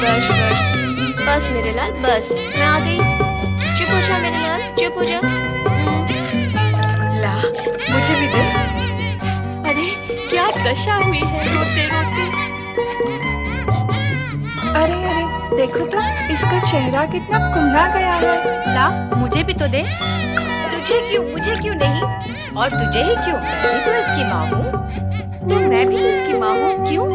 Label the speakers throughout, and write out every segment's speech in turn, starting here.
Speaker 1: बस बस बस मेरे लाल बस, मैं आ गई। चुप हो जा मेरे लाल, चुप हो जा।
Speaker 2: ला, मुझे भी दे। अरे क्या दशा हुई है रोते रोते।
Speaker 3: अरे अरे देखो तो, इसका चेहरा कितना कुम्हला गया है।
Speaker 4: ला, मुझे भी तो दे।
Speaker 2: तुझे क्यों, मुझे क्यों नहीं? और तुझे ही क्यों? मैं भी तो इसकी माँ हूँ।
Speaker 3: तो मैं भी तो इसकी माँ हूँ, क्यों?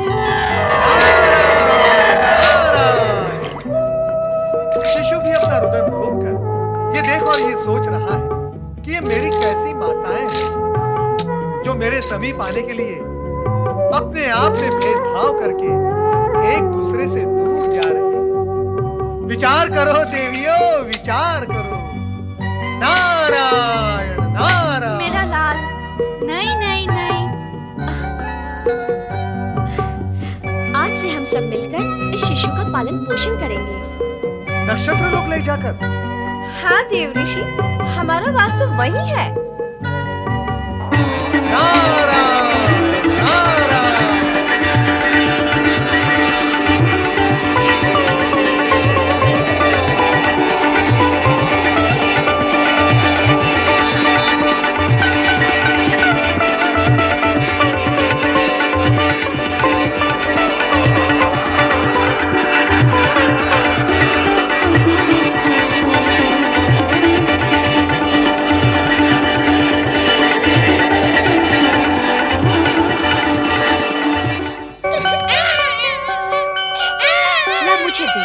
Speaker 5: शिशु भी अपना रुदन रोककर ये देख और ये सोच रहा है कि ये मेरी कैसी माताएं हैं जो मेरे समीप आने के लिए अपने आप में भेदभाव करके एक दूसरे से दूर जा रही है। विचार करो देवियों, विचार करो। नारायण नारायण।
Speaker 4: मेरा लाल, नहीं नहीं नहीं।
Speaker 1: आज से हम सब मिलकर इस शिशु का पालन पोषण करेंगे।
Speaker 5: नक्षत्र लोक ले जाकर।
Speaker 2: हाँ देव ऋषि, हमारा वास्तव वही है।
Speaker 5: नारायण नारायण।
Speaker 1: मुझे दे,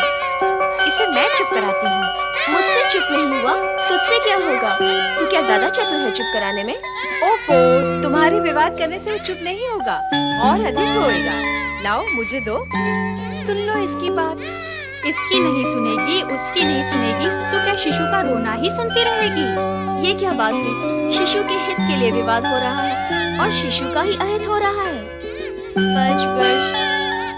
Speaker 1: इसे मैं चुप कराती हूँ। मुझसे चुप नहीं हुआ, तुझसे क्या होगा? तू क्या ज्यादा चतुर है चुप कराने में?
Speaker 2: ओफो, तुम्हारी विवाद करने से वो चुप नहीं होगा, और अधिक होएगा। लाओ, मुझे दो।
Speaker 3: सुन लो इसकी बात।
Speaker 4: इसकी नहीं सुनेगी, उसकी नहीं सुनेगी, तो क्या शिशु का रोना ही सुनती रहेगी?
Speaker 1: ये क्या बात हुई? शिशु के हित के लिए विवाद हो रहा है और शिशु का ही अहित हो रहा है। बच बच।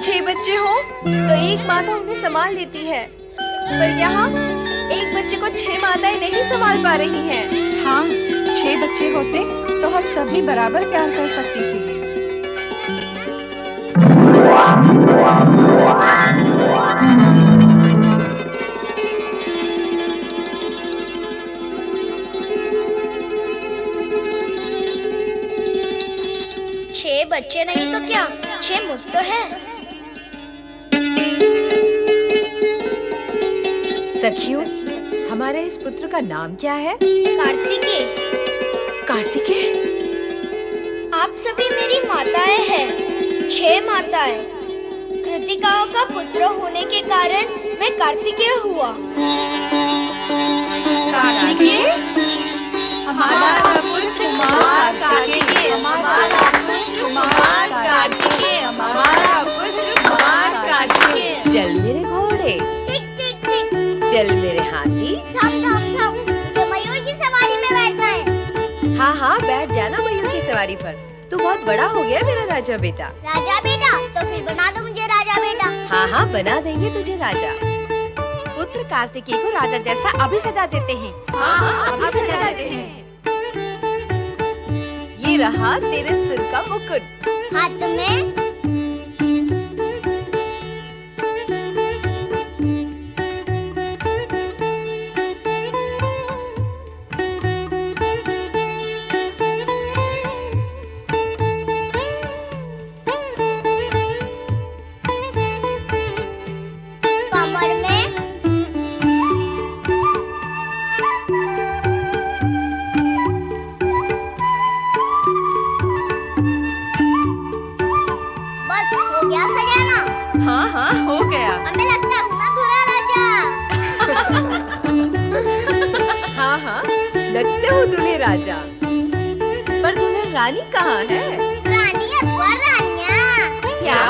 Speaker 2: 6 बच्चे हो तो एक माता उन्हें संभाल लेती है, पर यहाँ एक बच्चे को 6 माताएं नहीं संभाल पा रही हैं।
Speaker 3: हाँ, 6 बच्चे होते तो हम सभी बराबर प्यार कर सकती थी।
Speaker 1: छह बच्चे नहीं तो क्या, 6 मुख तो है।
Speaker 2: सखियों, हमारे इस पुत्र का नाम क्या है?
Speaker 1: कार्तिकेय।
Speaker 2: कार्तिकेय?
Speaker 1: आप सभी मेरी माताएं हैं, 6 माताएं। कृतिकाओं का पुत्र होने के कारण मैं कार्तिकेय हुआ।
Speaker 3: कार्तिकेय? हमारा पुत्र कुमार कार्तिकेय, हमारा पुत्र कुमार कार्तिकेय, हमारा पुत्र कुमार कार्तिकेय।
Speaker 2: चल मेरे घोड़े,
Speaker 1: टिक टिक टिक।
Speaker 2: चल मेरे हाथी।
Speaker 1: थम थम थम। मुझे मयूर की सवारी में बैठना है।
Speaker 2: हाँ हाँ, बैठ जाना मयूर की सवारी पर। तू बहुत बड़ा हो गया मेरा राजा बेटा।
Speaker 1: राजा बेटा? तो फिर बना दो मुझे राजा बेटा।
Speaker 2: हाँ हाँ, बना देंगे तुझे राजा।
Speaker 3: पुत्र कार्तिकेय को राजा जैसा अभी सजा देते हैं। हाँ, अभी सजा देते हैं।
Speaker 2: ये रहा तेरे सिर का मुकुट।
Speaker 1: हाथ में कमर में बस हो गया सजाना।
Speaker 2: हाँ हाँ, हो गया।
Speaker 1: हमें लगता है ना धुरा राजा।
Speaker 2: हाँ हाँ, लगते हो दुल्हे राजा, पर दुल्हन रानी कहाँ है?
Speaker 1: रानी अथवा रानियाँ।
Speaker 2: क्या?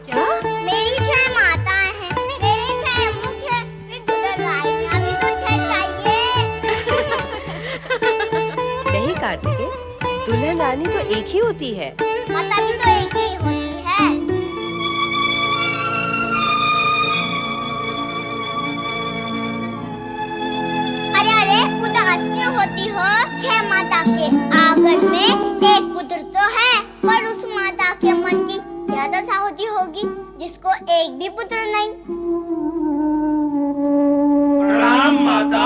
Speaker 2: क्या?
Speaker 1: मेरी 6 माताएं हैं, मेरे 6 मुख हैं, फिर दुल्हन रानियाँ भी तो 6 चाहिए।
Speaker 2: नहीं कार्तिकेय, दुल्हन रानी तो एक ही होती है।
Speaker 1: माता भी तो एक ही होती है। अरे अरे, उदास क्यों होती हो? 6 माता के आंगन में एक पुत्र तो है, पर उस माता के मन की क्या दशा होती होगी जिसको एक भी पुत्र नहीं।
Speaker 6: प्रणाम माता।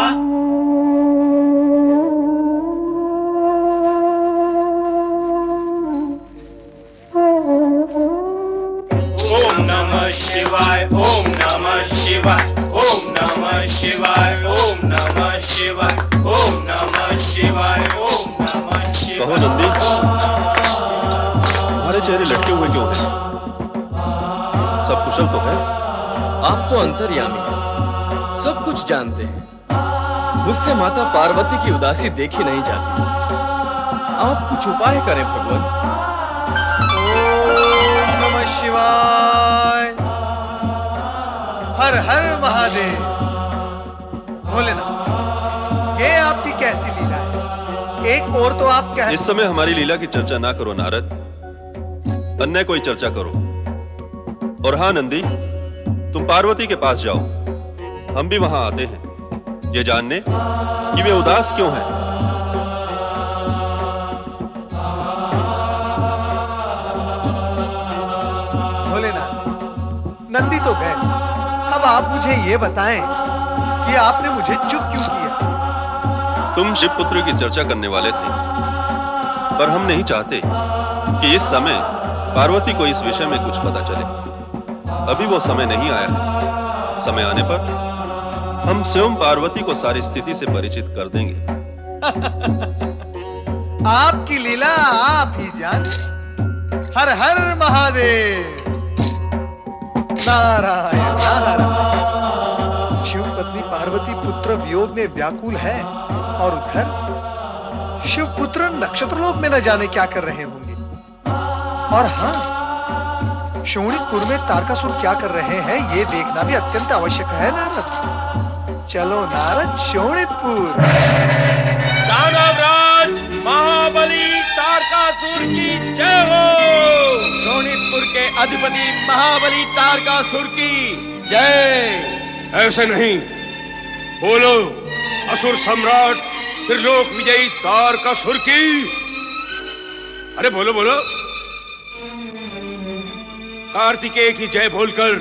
Speaker 6: ओम नमः शिवाय, ओम नमः शिवाय, ओम नमः शिवाय, ओम नमः शिवाय, ओम नमः शिवाय, ओम नमः शिवाय।
Speaker 7: कहो नंदी, तुम्हारे चेहरे लटके हुए क्यों हैं? सब कुशल तो है?
Speaker 8: आप तो अंतर्यामी हैं, सब कुछ जानते हैं। मुझसे माता पार्वती की उदासी देखी नहीं जाती। आप कुछ उपाय करें भगवान।
Speaker 5: ओम नमः शिवाय, हर हर महादेव। भोलेनाथ, ये आपकी कैसी लीला है? एक और तो आप कह
Speaker 7: इस समय हमारी लीला की चर्चा ना करो नारद, अन्य कोई चर्चा करो। और हाँ नंदी, तुम पार्वती के पास जाओ, हम भी वहां आते हैं ये जानने कि वे उदास क्यों हैं।
Speaker 5: भोलेनाथ, नंदी तो गए, अब आप मुझे ये बताएं कि आपने मुझे चुप क्यों किया?
Speaker 7: तुम शिव पुत्र की चर्चा करने वाले थे, पर हम नहीं चाहते कि इस समय पार्वती को इस विषय में कुछ पता चले। अभी वो समय नहीं आया है। समय आने पर हम स्वयं पार्वती को सारी स्थिति से परिचित कर देंगे।
Speaker 5: आपकी लीला आप ही जाने। हर हर महादेव। नारायण नारायण। शिव पत्नी पार्वती पुत्र वियोग में व्याकुल है और उधर शिव पुत्र नक्षत्रलोक में न जाने क्या कर रहे होंगे। और हाँ, शोणितपुर में तारकासुर क्या कर रहे हैं ये देखना भी अत्यंत आवश्यक है नारद। चलो नारद, शोणितपुर।
Speaker 6: दानवराज महाबली तारकासुर की जय हो। शोणितपुर के अधिपति महाबली तारकासुर की जय।
Speaker 9: ऐसे नहीं, बोलो असुर सम्राट त्रिलोक विजयी तारकासुर की। अरे बोलो बोलो। कार्तिकेय की जय बोलकर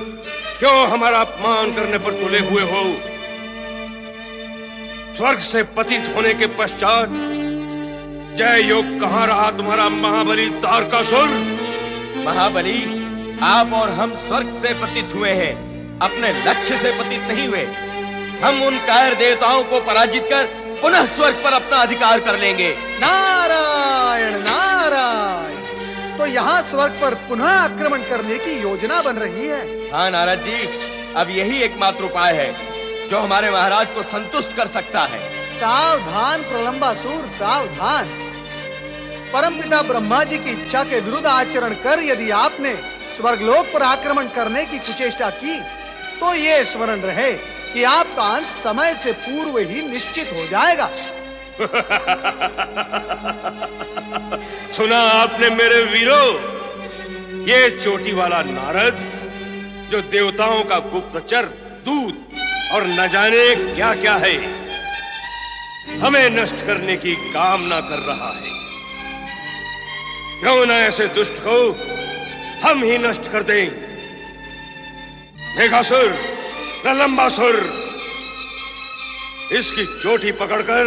Speaker 9: क्यों हमारा अपमान करने पर तुले हुए हो? स्वर्ग से पतित होने के पश्चात जय योग कहां रहा तुम्हारा महाबली तारकासुर?
Speaker 6: महाबली, आप और हम स्वर्ग से पतित हुए हैं, अपने लक्ष्य से पतित नहीं हुए। हम उन कायर देवताओं को पराजित कर पुनः स्वर्ग पर अपना अधिकार कर लेंगे।
Speaker 5: नारायण नारायण। तो यहाँ स्वर्ग पर पुनः आक्रमण करने की योजना बन रही है।
Speaker 6: हाँ नारद जी, अब यही एकमात्र उपाय है जो हमारे महाराज को संतुष्ट कर सकता है।
Speaker 5: सावधान प्रलंबासुर, सावधान। परमपिता ब्रह्मा जी की इच्छा के विरुद्ध आचरण कर यदि आपने स्वर्गलोक पर आक्रमण करने की कुचेष्टा की तो ये स्मरण रहे कि आपका अंत समय से पूर्व ही निश्चित हो जाएगा।
Speaker 9: सुना आपने मेरे वीरों, ये चोटी वाला नारद जो देवताओं का गुप्तचर, दूत और न जाने क्या क्या है, हमें नष्ट करने की कामना कर रहा है। क्यों न ऐसे दुष्ट को हम ही नष्ट कर दें। मेघासुर, प्रलंबासुर, इसकी चोटी पकड़कर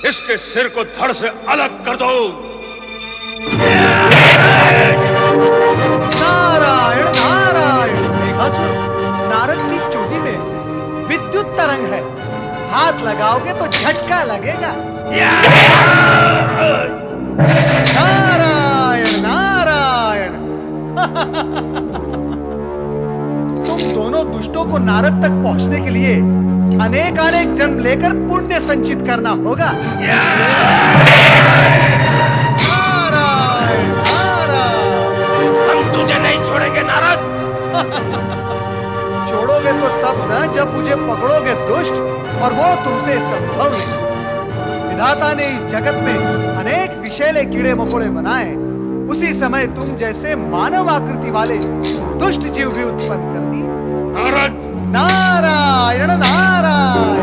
Speaker 9: इसके सिर को धड़ से अलग कर दो।
Speaker 5: नारायण नारायण। मेघासुर, नारद की चोटी में विद्युत तरंग है, हाथ लगाओगे तो झटका लगेगा। नारायण नारायण। तुम दोनों दुष्टों को नारद तक पहुंचने के लिए अनेक जन्म लेकर पुण्य संचित करना होगा। नारायण नारायण।
Speaker 9: हम तुझे नहीं छोड़ेंगे नारद।
Speaker 5: छोड़ोगे तो तब न जब मुझे पकड़ोगे दुष्ट, और वो तुमसे संभव नहीं। विधाता ने इस जगत में अनेक विषैले कीड़े मकोड़े बनाए, उसी समय तुम जैसे मानव आकृति वाले दुष्ट जीव भी उत्पन्न कर दिए।
Speaker 9: नारद,
Speaker 5: नारायण नारायण।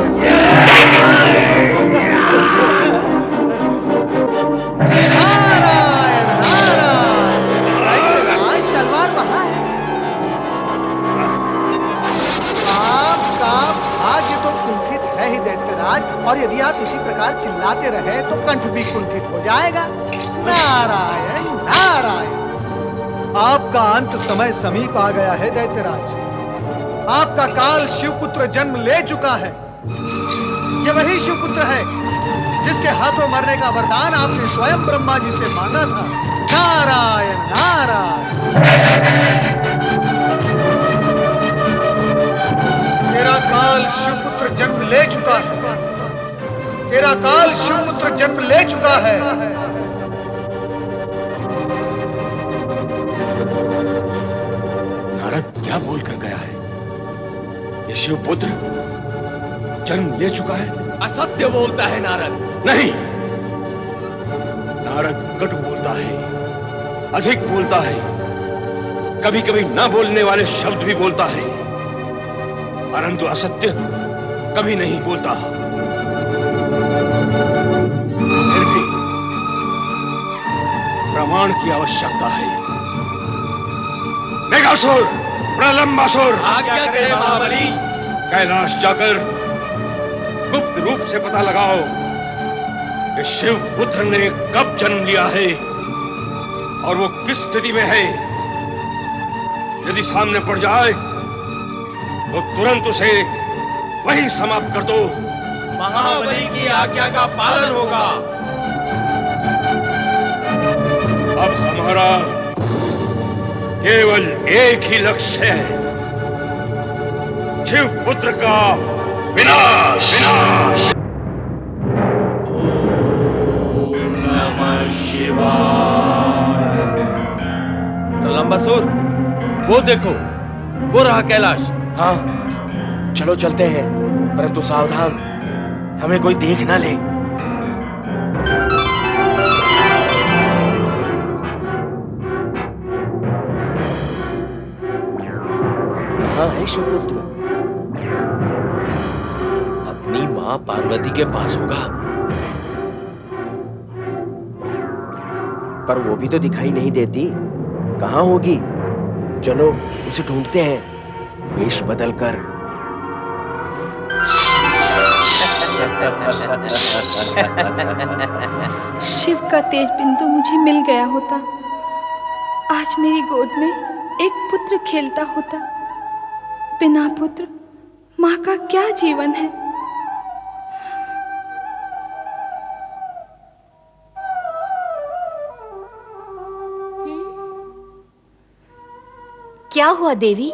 Speaker 5: नारायण नारायण। दैत्यराज, तलवार वहां है। आपका प्रकार चिल्लाते रहे तो कंठ भी कुंठित हो जाएगा। नारायण नारायण। आपका अंत समय समीप आ गया है दैत्यराज। आपका काल शिवपुत्र जन्म ले चुका है। ये वही शिवपुत्र है जिसके हाथों मरने का वरदान आपने स्वयं ब्रह्मा जी से मांगा था। नारायण नारायण। तेरा काल शिवपुत्र जन्म ले चुका है। तेरा काल शिवपुत्र जन्म ले चुका है।
Speaker 9: नारद क्या बोल कर गया है? ये शिवपुत्र जन्म ले चुका है?
Speaker 6: असत्य बोलता है नारद।
Speaker 9: नहीं, नारद कटु बोलता है, अधिक बोलता है, कभी कभी न बोलने वाले शब्द भी बोलता है, परंतु असत्य कभी नहीं बोलता। फिर भी प्रमाण की आवश्यकता है। मेघासुर, प्रलंबासुर,
Speaker 6: आज्ञा करें महाबली।
Speaker 9: कैलाश जाकर गुप्त रूप से पता लगाओ कि शिवपुत्र ने कब जन्म लिया है और वो किस स्थिति में है। यदि सामने पड़ जाए तो तुरंत उसे वहीं समाप्त कर दो।
Speaker 6: महाबली की आज्ञा का पालन होगा।
Speaker 9: अब हमारा केवल एक ही लक्ष्य है, शिवपुत्र का विनाश। विनाश।
Speaker 6: ओम नमः शिवाय।
Speaker 8: प्रलंबासुर, वो देखो, वो रहा कैलाश।
Speaker 10: हाँ, चलो चलते हैं, परंतु सावधान, हमें कोई देख ना ले। कहाँ है शिवपुत्र? अपनी माँ पार्वती के पास होगा, पर वो भी तो दिखाई नहीं देती। कहाँ होगी? चलो उसे ढूंढते हैं, वेश बदलकर।
Speaker 11: शिव का तेज बिंदु मुझे मिल गया होता, आज मेरी गोद में एक पुत्र खेलता होता। बिना पुत्र माँ का क्या जीवन है।
Speaker 4: क्या हुआ देवी?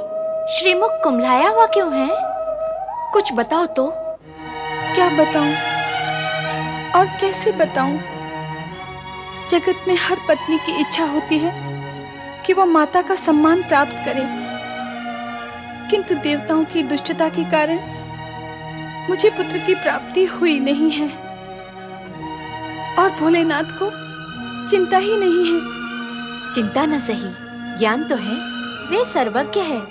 Speaker 4: श्रीमुख कुम्हलाया हुआ क्यों है? कुछ बताओ तो।
Speaker 11: क्या बताऊं और कैसे बताऊं? जगत में हर पत्नी की इच्छा होती है कि वो माता का सम्मान प्राप्त करे, किंतु देवताओं की दुष्टता के कारण मुझे पुत्र की प्राप्ति हुई नहीं है और भोलेनाथ को चिंता ही नहीं है।
Speaker 4: चिंता न सही, ज्ञान तो है। वे सर्वज्ञ है,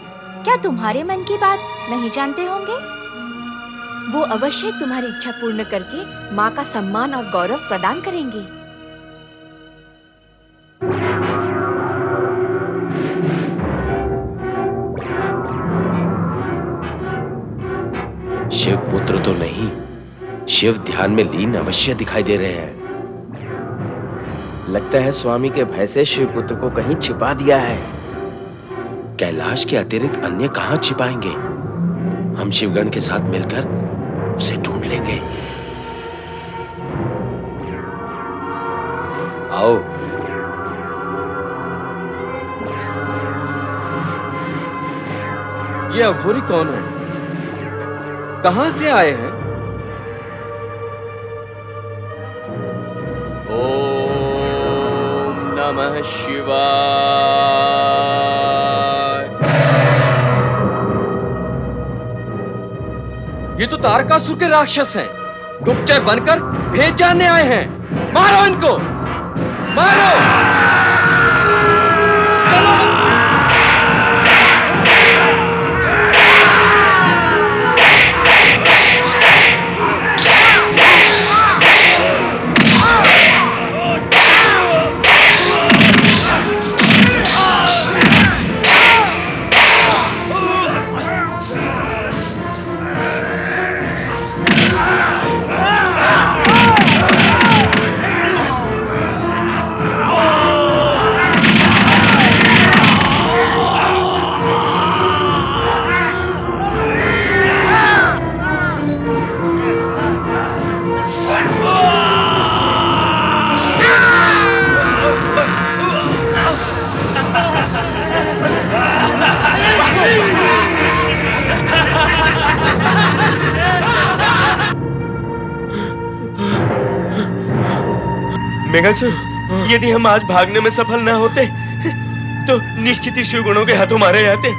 Speaker 4: क्या तुम्हारे मन की बात नहीं जानते होंगे?
Speaker 3: वो अवश्य तुम्हारी इच्छा पूर्ण करके माँ का सम्मान और गौरव प्रदान करेंगे।
Speaker 10: शिव पुत्र तो नहीं, शिव ध्यान में लीन अवश्य दिखाई दे रहे हैं। लगता है स्वामी के भय से शिव पुत्र को कहीं छिपा दिया है। कैलाश के अतिरिक्त अन्य कहां छिपाएंगे? हम शिवगण के साथ मिलकर उसे ढूंढ लेंगे। आओ।
Speaker 8: ये अघोरी कौन है? कहां से आए हैं? ओम नमः शिवाय। ये तो तारकासुर के राक्षस हैं, गुप्तचर बनकर भेद जानने आए हैं। मारो इनको, मारो।
Speaker 6: मेघासुर, यदि हम आज भागने में सफल न होते तो निश्चित ही शिवगुणों के हाथों मारे जाते।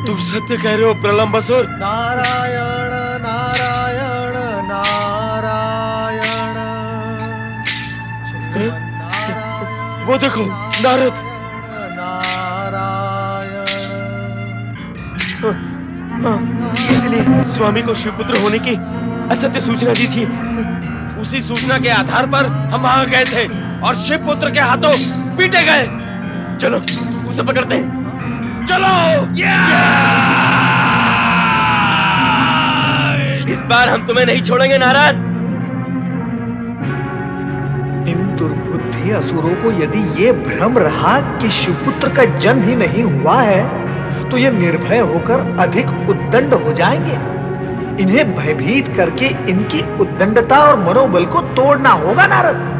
Speaker 10: तुम सत्य कह रहे हो प्रलंबासुर।
Speaker 5: नारायण नारायण नारायण।
Speaker 10: वो देखो नारद।
Speaker 6: इसलिए स्वामी को शिवपुत्र होने की असत्य सूचना दी थी।
Speaker 10: उसी सूचना के आधार पर हम वहां गए थे और शिवपुत्र के हाथों पीटे गए।
Speaker 6: चलो उसे पकड़ते हैं।
Speaker 10: चलो।
Speaker 6: इस बार हम तुम्हें नहीं छोड़ेंगे नारद।
Speaker 5: इन दुर्बुद्धि असुरों को यदि ये भ्रम रहा कि शिवपुत्र का जन्म ही नहीं हुआ है तो ये निर्भय होकर अधिक उद्दंड हो जाएंगे। इन्हें भयभीत करके इनकी उद्दंडता और मनोबल को तोड़ना होगा नारद।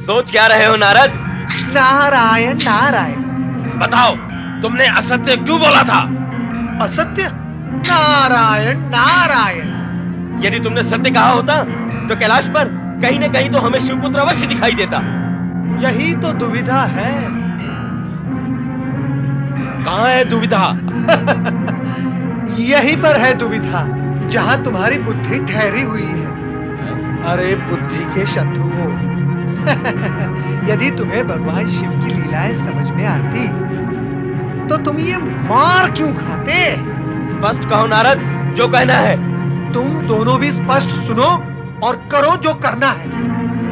Speaker 6: सोच क्या रहे हो नारद?
Speaker 5: नारायण नारायण।
Speaker 10: बताओ, तुमने असत्य क्यों बोला था?
Speaker 5: असत्य? नारायण नारायण।
Speaker 6: यदि तुमने सत्य कहा होता तो कैलाश पर कहीं न कहीं तो हमें शिवपुत्र अवश्य दिखाई देता।
Speaker 5: यही तो दुविधा है।
Speaker 10: कहाँ है दुविधा?
Speaker 5: यही पर है दुविधा जहां तुम्हारी बुद्धि ठहरी हुई है। अरे बुद्धि के शत्रुओं, यदि तुम्हें भगवान शिव की लीलाएं समझ में आती तो तुम ये मार क्यों खाते?
Speaker 6: स्पष्ट कहो नारद, जो कहना है।
Speaker 5: तुम दोनों भी स्पष्ट सुनो और करो जो करना है।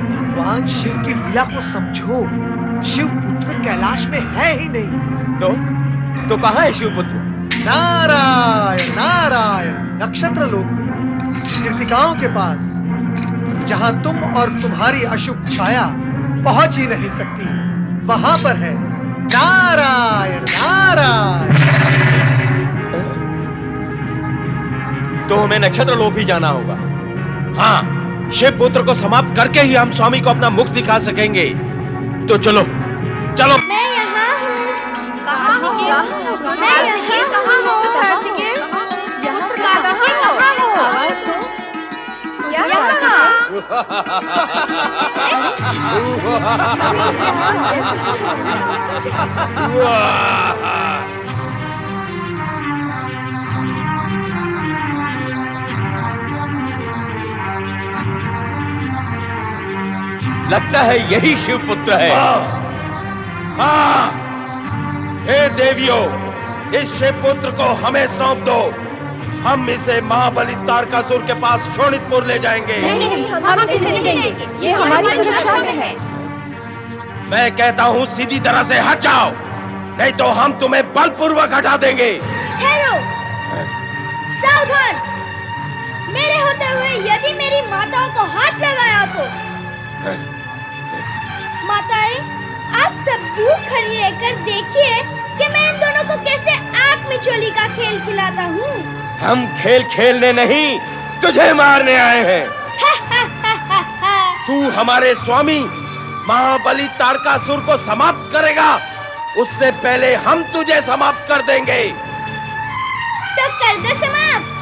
Speaker 5: भगवान शिव की लीला को समझो। शिव पुत्र कैलाश में है ही नहीं।
Speaker 6: तो कहाँ है शिवपुत्र?
Speaker 5: नारायण नारायण। नक्षत्र लोक में कृतिकाओं के पास, जहां तुम और तुम्हारी अशुभ छाया पहुंच ही नहीं सकती, वहां पर है। नारायण नारायण।
Speaker 6: तो हमें नक्षत्र लोक ही जाना होगा।
Speaker 10: हाँ, शिव पुत्र को समाप्त करके ही हम स्वामी को अपना मुख दिखा सकेंगे। तो चलो चलो।
Speaker 1: मैं यहाँ हूँ।
Speaker 3: कहाँ हो?
Speaker 1: मैं यहाँ
Speaker 2: कहाँ हो कार्तिकेय?
Speaker 3: यहाँ कहाँ हो?
Speaker 2: आवाज दो।
Speaker 6: लगता है यही शिवपुत्र है।
Speaker 10: हाँ, हे देवियों, इस शिवपुत्र को हमें सौंप दो। हम इसे महाबली तारकासुर के पास शोणितपुर ले जाएंगे।
Speaker 2: नहीं, हम इसे नहीं देंगे। ये हमारी सुरक्षा में है।
Speaker 10: मैं कहता हूँ सीधी तरह से हट जाओ, नहीं तो हम तुम्हें बलपूर्वक हटा देंगे।
Speaker 1: ठहरो, सावधान। मेरे होते हुए यदि मेरी माताओं को हाथ लगाया तो माताएं, आप सब दूर खड़ी रहकर देखिए कि मैं इन दोनों को कैसे आग में चोली का खेल खिलाता हूँ।
Speaker 6: हम खेल खेलने नहीं, तुझे मारने आए हैं।
Speaker 10: तू हमारे स्वामी महाबली तारकासुर को समाप्त करेगा, उससे पहले हम तुझे समाप्त कर देंगे।
Speaker 1: तो कर दो समाप्त।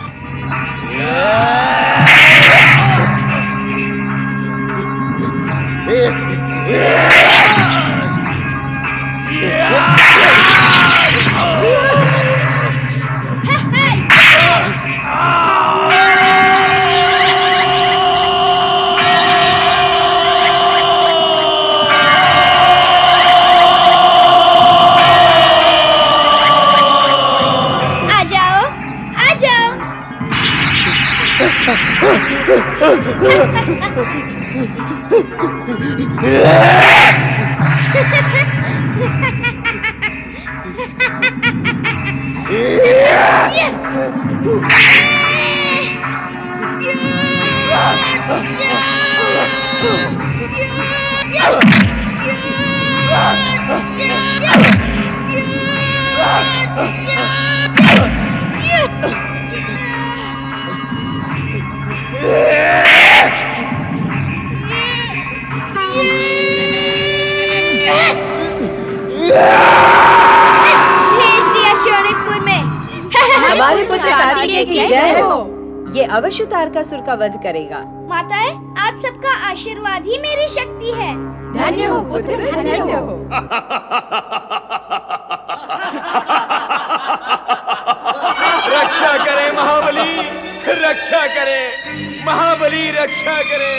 Speaker 1: आ जाओ, आ जाओ।
Speaker 2: हमारे पुत्र सौभाग्य की जय हो। ये अवश्य तारकासुर का वध करेगा।
Speaker 1: माताएं, आप सबका आशीर्वाद ही मेरी शक्ति है।
Speaker 2: धन्य हो पुत्र, धन्य हो।
Speaker 6: रक्षा करे महाबली, रक्षा करे महाबली, रक्षा करे।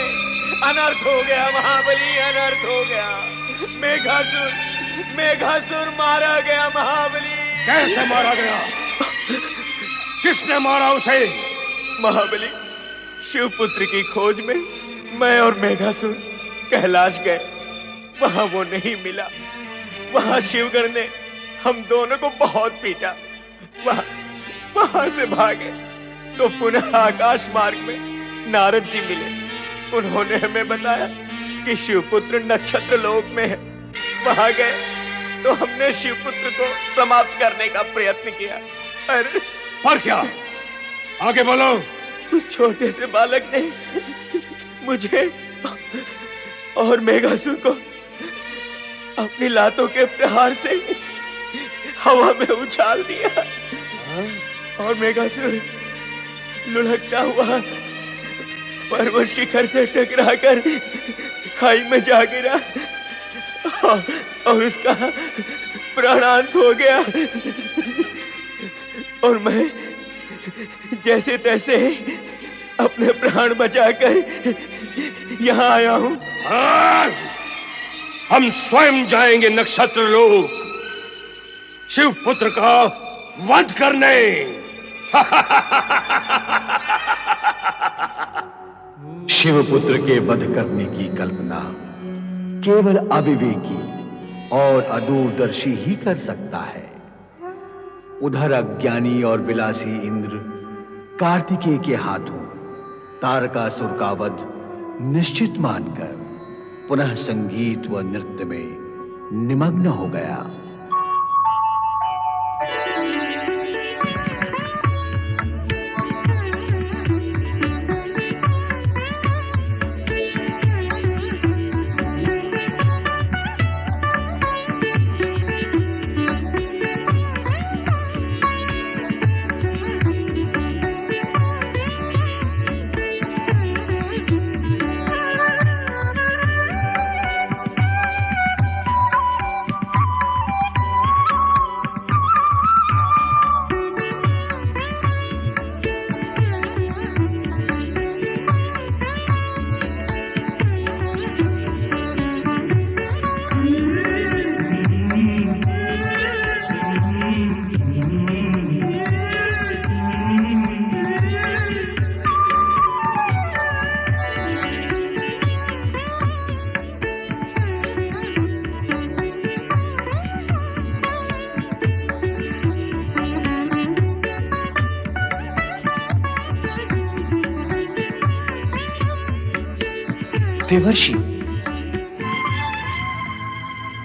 Speaker 6: अनर्थ हो गया महाबली, अनर्थ हो गया। मेघासुर, मेघासुर मारा गया महाबली।
Speaker 9: कैसे मारा गया? किसने मारा उसे?
Speaker 6: महाबली, शिवपुत्र की खोज में मैं और मेघासुर कैलाश गए। वहां वो नहीं मिला। वहां शिवगण ने हम दोनों को बहुत पीटा। वहां से भागे तो पुनः आकाश मार्ग में नारद जी मिले। उन्होंने हमें बताया कि शिवपुत्र नक्षत्र लोक में है। वहां गए तो हमने शिवपुत्र को समाप्त करने का प्रयत्न किया। अरे
Speaker 9: पर क्या? आगे बोलो।
Speaker 6: उस छोटे से बालक ने मुझे और मेघासुर को अपनी लातों के प्रहार से हवा में उछाल दिया और मेघासुर लुढ़कता हुआ पर्वत शिखर से टकराकर खाई में जा गिरा और उसका प्राणांत हो गया। और मैं जैसे तैसे अपने प्राण बचाकर यहाँ आया हूँ।
Speaker 9: हम स्वयं जाएंगे नक्षत्र लोक शिवपुत्र का वध करने।
Speaker 12: शिवपुत्र के वध करने की कल्पना केवल अविवेकी और अदूरदर्शी ही कर सकता है। उधर अज्ञानी और विलासी इंद्र कार्तिकेय के हाथों तारकासुर का वध निश्चित मानकर पुनः संगीत व नृत्य में निमग्न हो गया।
Speaker 13: देवर्षि,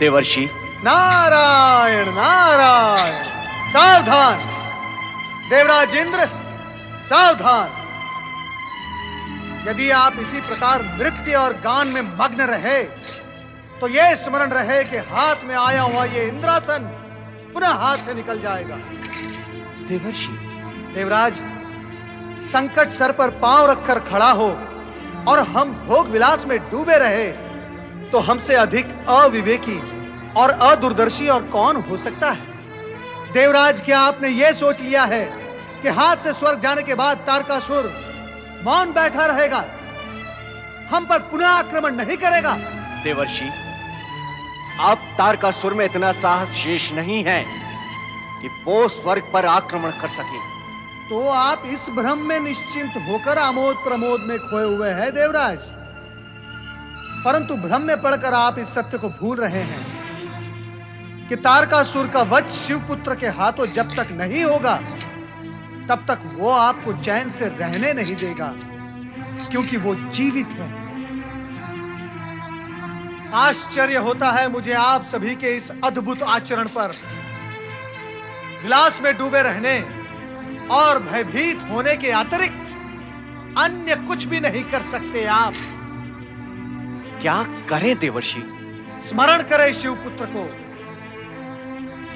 Speaker 13: देवर्षि।
Speaker 5: नारायण नारायण। सावधान देवराज इंद्र, सावधान। यदि आप इसी प्रकार नृत्य और गान में मग्न रहे तो यह स्मरण रहे कि हाथ में आया हुआ ये इंद्रासन पुनः हाथ से निकल जाएगा।
Speaker 13: देवर्षि।
Speaker 5: देवराज, संकट सर पर पांव रखकर खड़ा हो और हम भोग विलास में डूबे रहे तो हमसे अधिक अविवेकी और अदूरदर्शी और कौन हो सकता है? देवराज, क्या आपने यह सोच लिया है कि हाथ से स्वर्ग जाने के बाद तारकासुर मौन बैठा रहेगा, हम पर पुनः आक्रमण नहीं करेगा?
Speaker 13: देवर्षि, अब तारकासुर में इतना साहस शेष नहीं है कि वो स्वर्ग पर आक्रमण कर सके।
Speaker 5: तो आप इस भ्रम में निश्चिंत होकर आमोद प्रमोद में खोए हुए हैं देवराज। परंतु भ्रम में पड़कर आप इस सत्य को भूल रहे हैं कि तारकासुर का वध शिवपुत्र के हाथों जब तक नहीं होगा तब तक वो आपको चैन से रहने नहीं देगा, क्योंकि वो जीवित है। आश्चर्य होता है मुझे आप सभी के इस अद्भुत आचरण पर। विलास में डूबे रहने और भयभीत होने के अतिरिक्त अन्य कुछ भी नहीं कर सकते आप।
Speaker 13: क्या करें देवर्षि?
Speaker 5: स्मरण करें शिवपुत्र को।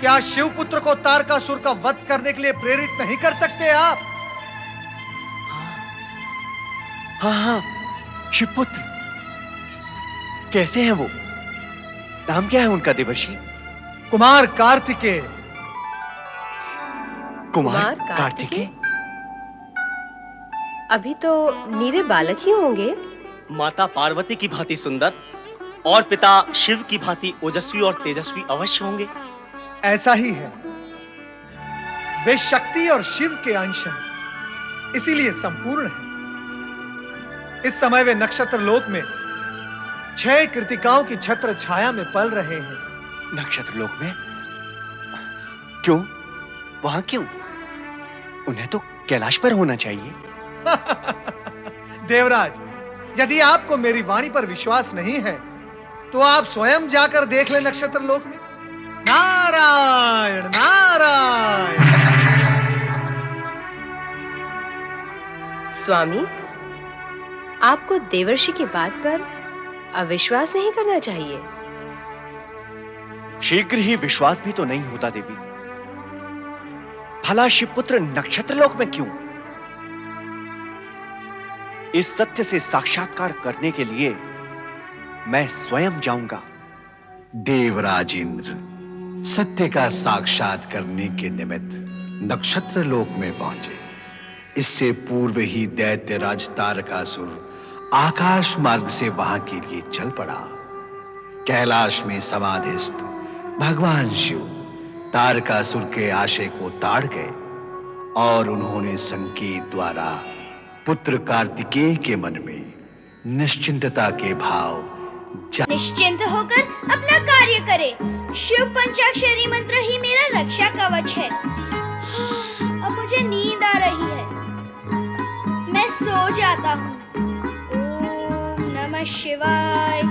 Speaker 5: क्या शिवपुत्र को तारकासुर का वध करने के लिए प्रेरित नहीं कर सकते आप?
Speaker 13: हाँ हाँ, शिवपुत्र। कैसे हैं वो? नाम क्या है उनका देवर्षि?
Speaker 5: कुमार कार्तिकेय।
Speaker 13: कुमार कार्तिकेय?
Speaker 2: अभी तो नीरे बालक ही होंगे।
Speaker 14: माता पार्वती की भांति सुंदर और पिता शिव की भांति ओजस्वी और तेजस्वी अवश्य होंगे।
Speaker 5: ऐसा ही है। वे शक्ति और शिव के अंश हैं, इसीलिए संपूर्ण है। इस समय वे नक्षत्र लोक में 6 कृतिकाओं की छत्र छाया में पल रहे हैं।
Speaker 13: नक्षत्र लोक में? क्यों? वहां क्यों? उन्हें तो कैलाश पर होना चाहिए।
Speaker 5: देवराज, यदि आपको मेरी वाणी पर विश्वास नहीं है तो आप स्वयं जाकर देख ले नक्षत्र लोक में। नारायण नारायण।
Speaker 2: स्वामी, आपको देवर्षि की बात पर अविश्वास नहीं करना चाहिए।
Speaker 13: शीघ्र ही विश्वास भी तो नहीं होता देवी। भला शिवपुत्र नक्षत्र लोक में क्यों? इस सत्य से साक्षात्कार करने के लिए मैं स्वयं जाऊंगा।
Speaker 12: देवराज इंद्र सत्य का साक्षात करने के निमित्त नक्षत्र लोक में पहुंचे। इससे पूर्व ही दैत्य राज तारकासुर आकाश मार्ग से वहां के लिए चल पड़ा। कैलाश में समाधिस्थ भगवान शिव तारकासुर के आशय को ताड़ गए और उन्होंने संकेत द्वारा पुत्र कार्तिकेय के मन में निश्चिंतता के भाव
Speaker 1: निश्चिंत होकर अपना कार्य करे। शिव पंचाक्षरी मंत्र ही मेरा रक्षा कवच है। अब मुझे नींद आ रही है, मैं सो जाता हूँ। ओम नमः शिवाय।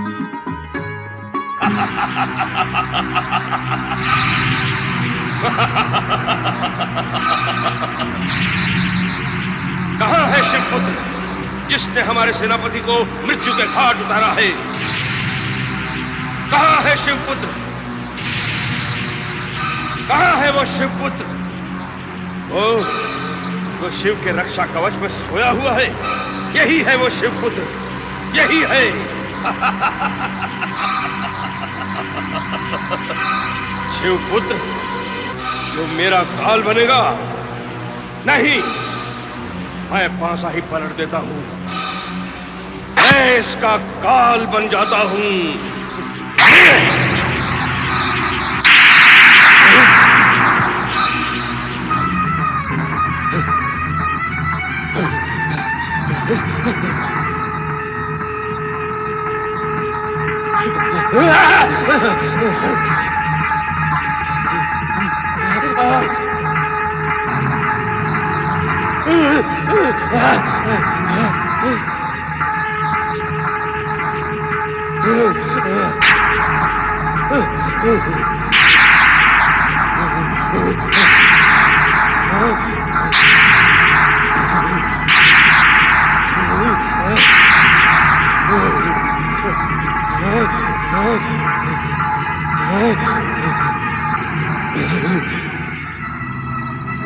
Speaker 9: कहाँ है शिवपुत्र जिसने हमारे सेनापति को मृत्यु के घाट उतारा है? कहाँ है शिवपुत्र? कहाँ है वो शिवपुत्र? वो शिव के रक्षा कवच में सोया हुआ है। यही है वो शिवपुत्र, यही है। शिवपुत्र जो मेरा काल बनेगा? नहीं, मैं पासा ही पलट देता हूं। मैं इसका काल बन जाता हूं।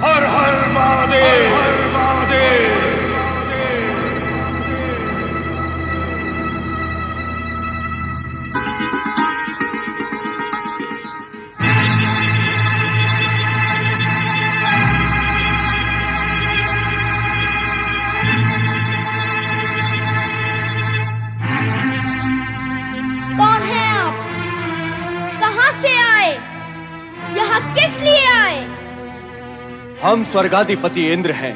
Speaker 9: हर हर महादेव, हर महादेव।
Speaker 1: कौन है आप? कहां से आए? यहाँ किस लिए आए?
Speaker 13: हम स्वर्गाधिपति इंद्र हैं,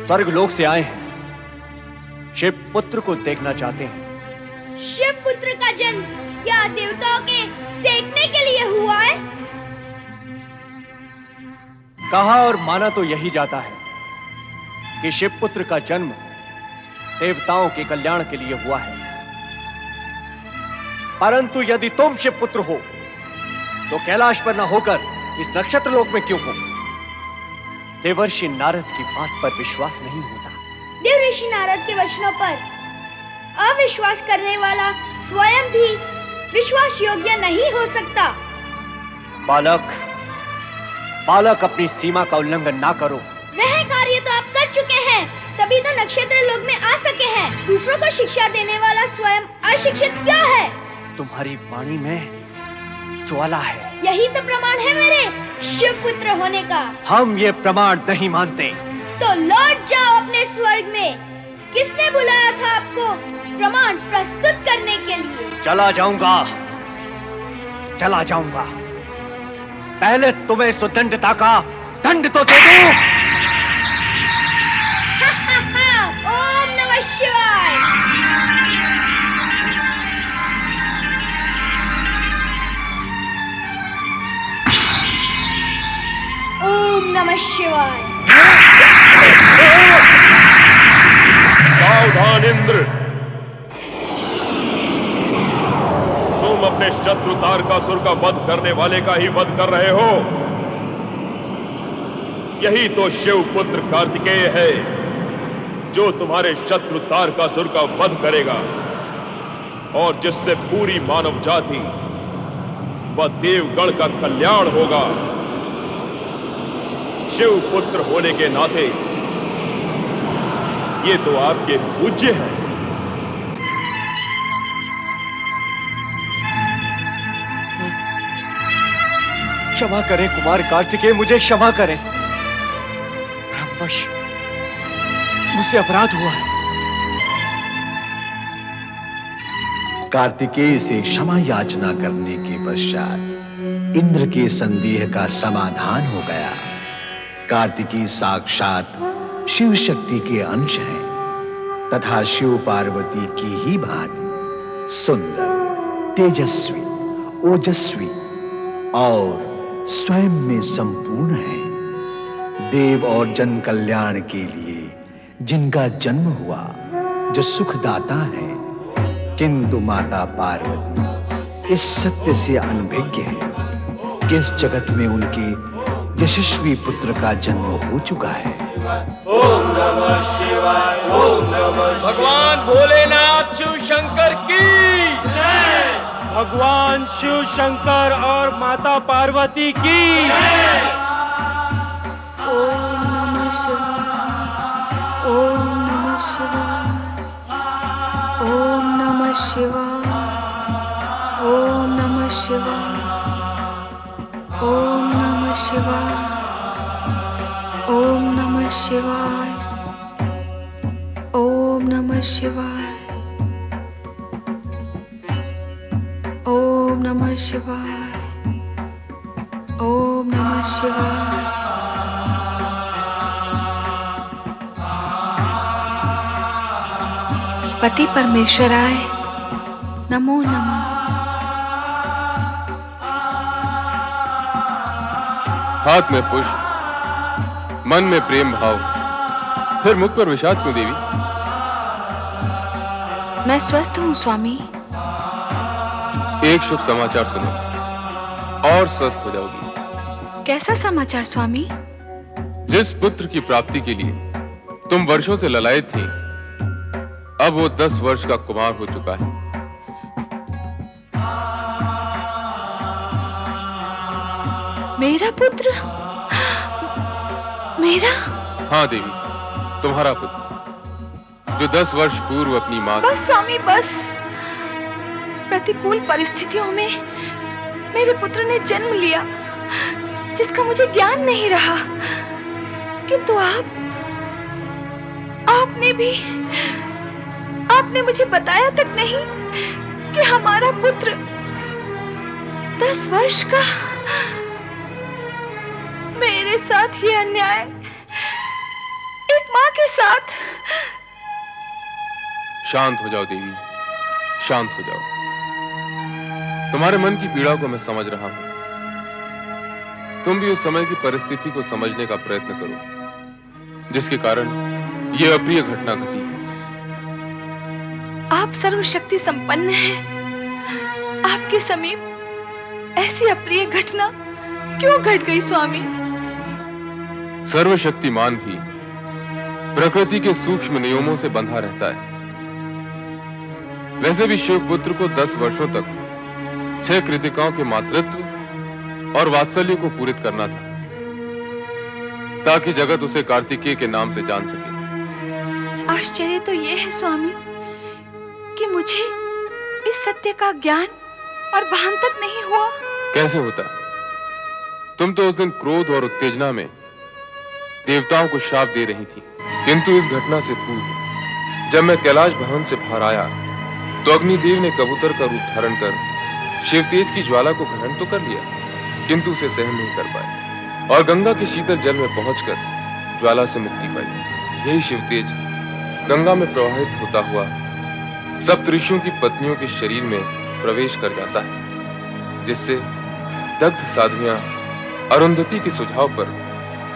Speaker 13: स्वर्गलोक से आए हैं। शिव पुत्र को देखना चाहते हैं।
Speaker 1: शिव पुत्र का जन्म क्या देवताओं के देखने के लिए हुआ है?
Speaker 13: कहा और माना तो यही जाता है कि शिव पुत्र का जन्म देवताओं के कल्याण के लिए हुआ है। परंतु यदि तुम शिव पुत्र हो तो कैलाश पर न होकर इस नक्षत्र लोक में क्यों हो? देवर्षि नारद की बात पर विश्वास नहीं होता।
Speaker 1: देवर्षि नारद के वचनों पर अविश्वास करने वाला स्वयं भी विश्वास योग्य नहीं हो सकता।
Speaker 13: बालक, बालक अपनी सीमा का उल्लंघन ना करो।
Speaker 1: वह कार्य तो आप कर चुके हैं। तभी तो नक्षत्र लोक में आ सके हैं। दूसरों को शिक्षा देने वाला स्वयं अशिक्षित क्यों है?
Speaker 13: तुम्हारी वाणी में ज्वाला है।
Speaker 1: यही तो प्रमाण है मेरे शिवपुत्र होने का।
Speaker 13: हम ये प्रमाण नहीं मानते।
Speaker 1: तो लौट जाओ अपने स्वर्ग में। किसने बुलाया था आपको प्रमाण प्रस्तुत करने के लिए?
Speaker 13: चला जाऊंगा। पहले तुम्हें सुदंडता का दंड तो दे दूं।
Speaker 1: ओम नमः शिवाय। ओम नमः शिवाय।
Speaker 6: सावधान इंद्र, तुम अपने शत्रु तारकासुर का वध करने वाले का ही वध कर रहे हो। यही तो शिव पुत्र कार्तिकेय है जो तुम्हारे शत्रु तारकासुर का वध करेगा और जिससे पूरी मानव जाति व देवगण का कल्याण होगा। शिव पुत्र होने के नाते ये तो आपके पूज्य हैं।
Speaker 13: क्षमा करें कुमार कार्तिकेय, मुझे क्षमा करें। ब्रह्मवश मुझसे अपराध हुआ है।
Speaker 12: कार्तिकेय से क्षमा याचना करने के पश्चात इंद्र के संदेह का समाधान हो गया। कार्तिकेय साक्षात शिव शक्ति के अंश हैं तथा शिव पार्वती की ही भांति सुंदर, तेजस्वी, ओजस्वी और स्वयं में संपूर्ण है। देव और जन कल्याण के लिए जिनका जन्म हुआ, जो सुखदाता है, किंतु माता पार्वती इस सत्य से अनभिज्ञ है कि इस जगत में उनके यशस्वी पुत्र का जन्म हो चुका है।
Speaker 6: ओम नमः शिवाय। ओम नमः शिवाय।
Speaker 8: भगवान भोलेनाथ शिव शंकर की जय।
Speaker 15: भगवान शिव शंकर और माता पार्वती की जय।
Speaker 11: ओम नमः शिवाय। ओम नमः शिवाय। ओम नमः शिवाय। ओम नमः शिवाय। ओम नमः शिवाय। ओम नमः शिवाय। ओम नमः शिवाय। ओम नमः शिवाय। ओम नमः शिवाय। पति परमेश्वराय नमो नमः।
Speaker 16: हाथ में पुष्प, मन में प्रेम भाव, फिर मुख पर विषाद क्यों देवी?
Speaker 11: मैं स्वस्थ हूँ स्वामी।
Speaker 16: एक शुभ समाचार सुनो और स्वस्थ हो जाओगी।
Speaker 11: कैसा समाचार स्वामी?
Speaker 16: जिस पुत्र की प्राप्ति के लिए तुम वर्षों से ललायत थी, अब वो 10 वर्ष का कुमार हो चुका है।
Speaker 11: मेरा पुत्र? मेरा?
Speaker 16: हाँ देवी, तुम्हारा पुत्र, जो 10 वर्ष पूर्व अपनी मां
Speaker 11: बस स्वामी बस। प्रतिकूल परिस्थितियों में मेरे पुत्र ने जन्म लिया जिसका मुझे ज्ञान नहीं रहा, किंतु आपने मुझे बताया तक नहीं कि हमारा पुत्र 10 वर्ष का। मेरे साथ ये अन्याय, एक मां के साथ।
Speaker 16: शांत हो जाओ देवी, शांत हो जाओ। तुम्हारे मन की पीड़ा को मैं समझ रहा हूं। तुम भी उस समय की परिस्थिति को समझने का प्रयत्न करो जिसके कारण यह अप्रिय घटना घटी।
Speaker 11: आप सर्वशक्ति संपन्न हैं। आपके समीप ऐसी अप्रिय घटना क्यों घट गई स्वामी?
Speaker 16: सर्वशक्तिमान भी प्रकृति के सूक्ष्म नियमों से बंधा रहता है। वैसे भी शिवपुत्र को 10 वर्षों तक 6 कृतिकाओं के मातृत्व और वात्सल्य को पूरित करना था ताकि जगत उसे कार्तिकेय के नाम से जान सके।
Speaker 11: आश्चर्य तो ये है स्वामी कि मुझे इस सत्य का ज्ञान और भान तक नहीं हुआ।
Speaker 16: कैसे होता? तुम तो उस दिन क्रोध और उत्तेजना में देवताओं को श्राप दे रही थी, किंतु इस घटना से पूर्व जब मैं कैलाश भवन से बाहर आया तो अग्निदेव ने कबूतर का रूप धारण कर शिवतेज की ज्वाला को ग्रहण तो कर लिया, किंतु उसे सहन नहीं कर पाए और गंगा के शीतल जल में पहुंचकर ज्वाला से मुक्ति पाई। यही शिवतेज गंगा में प्रवाहित होता हुआ सप्तऋषियों की पत्नियों के शरीर में प्रवेश कर जाता है, जिससे दग्ध साध्वियां अरुंधति के सुझाव पर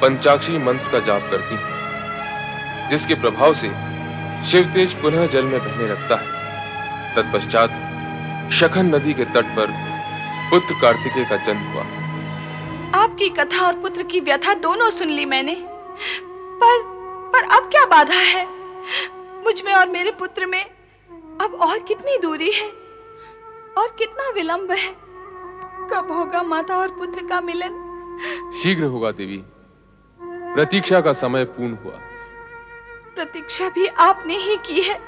Speaker 16: पंचाक्षरी मंत्र का जाप करती हैं, जिसके प्रभाव से शिवतेज पुनः जल में बहने लगता है। तत्पश्चात शखन नदी के तट पर पुत्र कार्तिकेय का जन्म हुआ।
Speaker 11: आपकी कथा और पुत्र की व्यथा दोनों सुन ली मैंने, पर अब क्या बाधा है? मुझ में और मेरे पुत्र में अब और कितनी दूरी है और कितना विलंब है? कब होगा माता और पुत्र का मिलन?
Speaker 16: शीघ्र होगा देवी, प्रतीक्षा का समय पूर्ण हुआ।
Speaker 11: प्रतीक्षा भी आपने ही की है,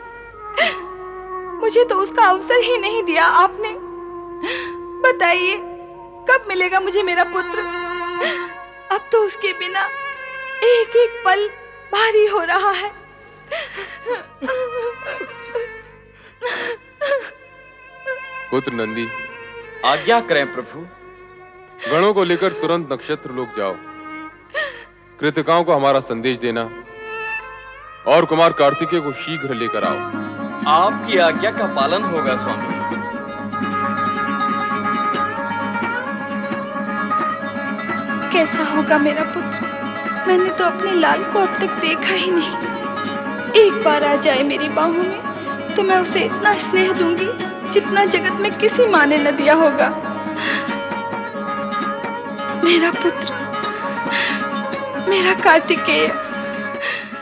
Speaker 11: मुझे तो उसका अवसर ही नहीं दिया आपने। बताइए कब मिलेगा मुझे मेरा पुत्र? अब तो उसके बिना एक एक पल भारी हो रहा है।
Speaker 16: पुत्र नंदी,
Speaker 8: आज्ञा करें प्रभु।
Speaker 16: गणों को लेकर तुरंत नक्षत्र लोक जाओ, कृतिकाओं को हमारा संदेश देना और कुमार कार्तिकेय को शीघ्र लेकर आओ।
Speaker 8: आपकी आज्ञा का पालन होगा स्वामी।
Speaker 11: कैसा होगा मेरा पुत्र? मैंने तो अपने लाल को अब तक देखा ही नहीं। एक बार आ जाए मेरी बाहों में तो मैं उसे इतना स्नेह दूंगी जितना जगत में किसी माँ ने न दिया होगा। मेरा पुत्र, मेरा कार्तिकेय।